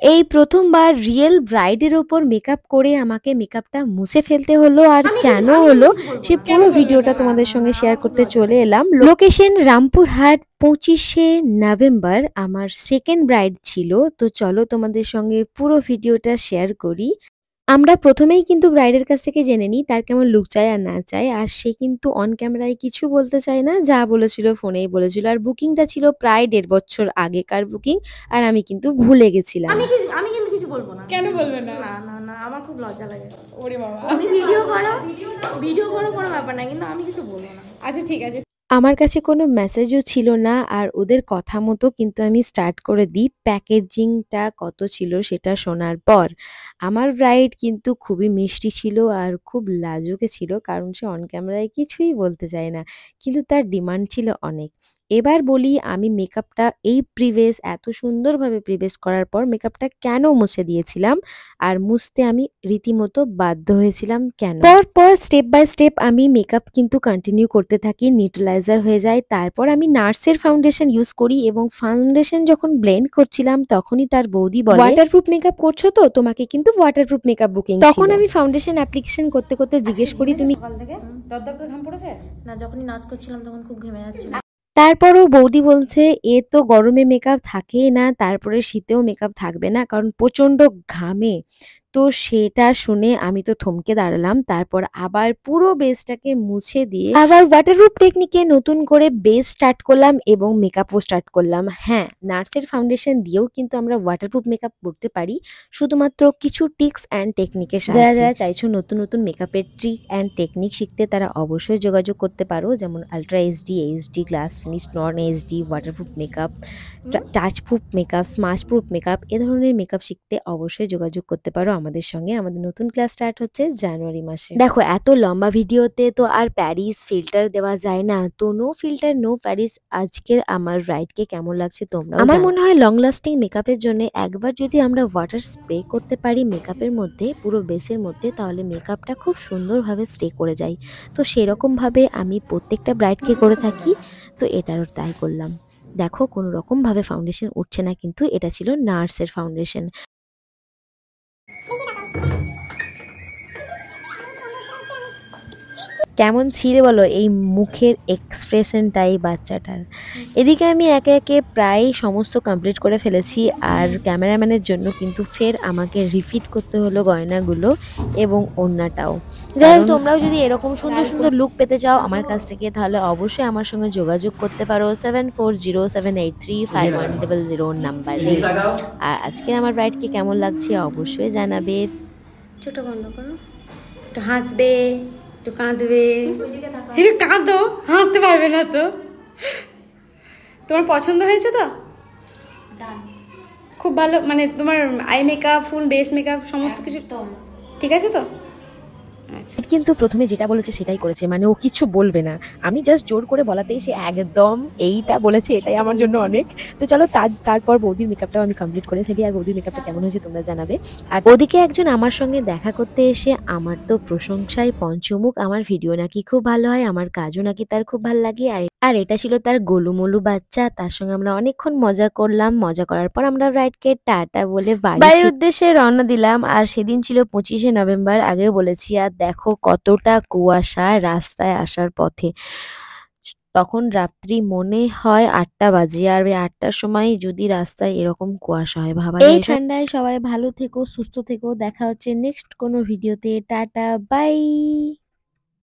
এই প্রথমবার রিয়েল ব্রাইডের ওপর মেকআপ করে আমাকে মেকআপটা মুছে ফেলতে হলো, আর কেন হলো সে পুরো ভিডিওটা তোমাদের সঙ্গে শেয়ার করতে চলে এলাম। লোকেশন রামপুরহাট, 25শে নভেম্বর আমার সেকেন্ড ব্রাইড ছিল। তো চলো তোমাদের সঙ্গে পুরো ভিডিওটা শেয়ার করি। আমরা প্রথমেই কিন্তু ব্রাইডের কাছ থেকে জেনে নিই তার কেমন লুক চাই আর না চাই। আর সে কিন্তু অন ক্যামেরায় কিছু বলতে চায় না, যা বলেছিল ফোনেই বলেছিল। আর বুকিংটা ছিল প্রায় 1.5 বছর আগেকার বুকিং, আর আমি কিন্তু ভুলে গেছিলাম। আমি কিন্তু কিছু বলবো না। কেন বলবে না? না না না, আমার খুব লজ্জা লাগে। ওরে বাবা, তুমি ভিডিও করো কোনো ব্যাপার না, কিন্তু আমি কিছু বলবো না। আচ্ছা ঠিক আছে। আমার কাছে কোনো মেসেজও ছিল না, আর ওদের কথা মতো কিন্তু আমি স্টার্ট করে দিই। প্যাকেজিংটা কত ছিল সেটা শোনার পর আমার ব্রাইড কিন্তু খুবই মিষ্টি ছিল আর খুব লাজুকে ছিল, কারণ সে অন ক্যামেরায় কিছুই বলতে চায় না, কিন্তু তার ডিমান্ড ছিল অনেক। এবার বলি আমি মেকআপটা এই এত সুন্দরভাবে প্রিভেস করার পর মেকআপটা কেন মুছে দিয়েছিলাম, আর মুছতে আমি রীতিমতো বাধ্য হয়েছিলাম কেন। পর স্টেপ বাই স্টেপ আমি মেকআপ কিন্তু কন্টিনিউ করতে থাকি, নিউট্রালাইজার হয়ে যায়। তারপর আমি নার্সের ফাউন্ডেশন ইউজ করি, এবং ফাউন্ডেশন যখন ব্লেন্ড করছিলাম তখনই তার বৌদি বলে, ওয়াটারপ্রুফ মেকআপ করছো তো, তোমাকে কিন্তু ওয়াটারপ্রুফ মেকআপ বুকিং। তখন আমি ফাউন্ডেশন অ্যাপ্লিকেশন করতে করতে জিজ্ঞেস করি, তুমি সকাল থেকে দরদর করে ঘাম পড়েছে? না, যখনই নাচ করছিলাম তখন খুব ঘেমে যাচ্ছিল। তারপরও বৌদি বলছে এ তো গরমে মেকআপ থাকেই না, তারপরে শীতেও মেকআপ থাকবে না, কারণ প্রচন্ড ঘামে। তো সেটা শুনে আমি তো থমকে দাঁড়ালাম। তারপর আবার পুরো বেসটাকে মুছে দিয়ে আবার ওয়াটারপ্রুফ টেকনিকে নতুন করে বেস স্টার্ট করলাম এবং মেকআপও স্টার্ট করলাম। হ্যাঁ, নার্সের ফাউন্ডেশন দিয়েও কিন্তু আমরা ওয়াটারপ্রুফ মেকআপ করতে পারি, শুধুমাত্র কিছু টিক্স অ্যান্ড টেকনিকের সাহায্যে। যারা যারা চাইছো নতুন নতুন মেকআপের ট্রিক অ্যান্ড টেকনিক শিখতে, তারা অবশ্যই যোগাযোগ করতে পারো, যেমন ultra HD, HD glass finish, non HD, waterproof makeup, touchproof makeup, smudgeproof makeup, এ ধরনের মেকআপ শিখতে অবশ্যই যোগাযোগ করতে পারো আমাদের সঙ্গে। আমাদের নতুন ক্লাস স্টার্ট হচ্ছে জানুয়ারি মাসে। দেখো, এত লম্বা ভিডিওতে তো আর প্যারিস ফিল্টার দেওয়া যায় না, তো নো ফিল্টার নো প্যারিস। আজকের আমার রাইডকে কেমন লাগছে তোমরা? আমার মনে হয় লং লাস্টিং মেকআপের জন্য একবার যদি আমরা ওয়াটার স্প্রে করতে পারি মেকআপের মধ্যে, পুরো বেসের মধ্যে, তাহলে মেকআপটা খুব সুন্দরভাবে স্টে করে যায়। তো সেরকমভাবে আমি প্রত্যেকটা ব্রাইডকে করে থাকি, তো এটারও তাই করলাম। দেখো, কোনো রকম ভাবে ফাউন্ডেশন উঠছে না, কিন্তু এটা ছিল নার্সের ফাউন্ডেশন। কেমন ছিল বলো এই মুখের এক্সপ্রেশনটাই বাচ্চাটার। এদিকে আমি একে একে প্রায় সমস্ত কমপ্লিট করে ফেলেছি, আর ক্যামেরাম্যানের জন্য কিন্তু ফের আমাকে রিফিট করতে হলো গয়নাগুলো এবং ওড়নাটাও। যাই হোক, তোমরাও যদি এরকম সুন্দর সুন্দর লুক পেতে চাও আমার কাছ থেকে, তাহলে অবশ্যই আমার সঙ্গে যোগাযোগ করতে পারো 7407835100 নাম্বারে। আর আজকে আমার ব্রাইডকে কেমন লাগছে অবশ্যই জানাবে। ছোট বন্ধ করো, একটু হাসবে, একটু কাঁদবে। একটু কাঁদো, হাসতে পারবে না তো। তোমার পছন্দ হয়েছে তো? খুব ভালো, মানে তোমার আই মেকআপ, ফুল বেস মেকআপ সমস্ত কিছু ঠিক আছে তো? আচ্ছা, কিন্তু প্রথমে যেটা বলেছে সেটাই করেছে, মানে ও কিছু বলবে না। আমি জাস্ট জোর করে বলাতেই সে একদম এইটা বলেছে, এটাই আমার জন্য অনেক। তো চলো তারপর বৌদির মেকআপটাও আমি কমপ্লিট করে ফেলি, আর বৌদির মেকআপটা কেমন হয়েছে তোমরা জানাবে। আর ওদিকে একজন আমার সঙ্গে দেখা করতে এসে আমার তো প্রশংসায় পঞ্চমুখ, আমার ভিডিও নাকি খুব ভালো হয়, আমার কাজও নাকি তার খুব ভালো লাগে। আর এটা ছিল তার গোলুমলু বাচ্চা, তার সঙ্গে আমরা অনেকক্ষণ মজা করলাম। মজা করার পর আমরা রাইডকে টাটা বলে বাড়ির উদ্দেশ্যে রওনা দিলাম। আর সেদিন ছিল 25শে নভেম্বর, আগেও বলেছি। আর দেখো কতটা কুয়াশা রাস্তায় আসার পথে। তখন রাত্রি মনে হয় 8টা বাজে, আর ওই 8টার সময় যদি রাস্তায় এরকম কুয়াশা হয়, ভাবা। এই ঠান্ডায় সবাই ভালো থেকো, সুস্থ থেকো। দেখা হচ্ছে নেক্সট কোনো ভিডিওতে। Tata, by.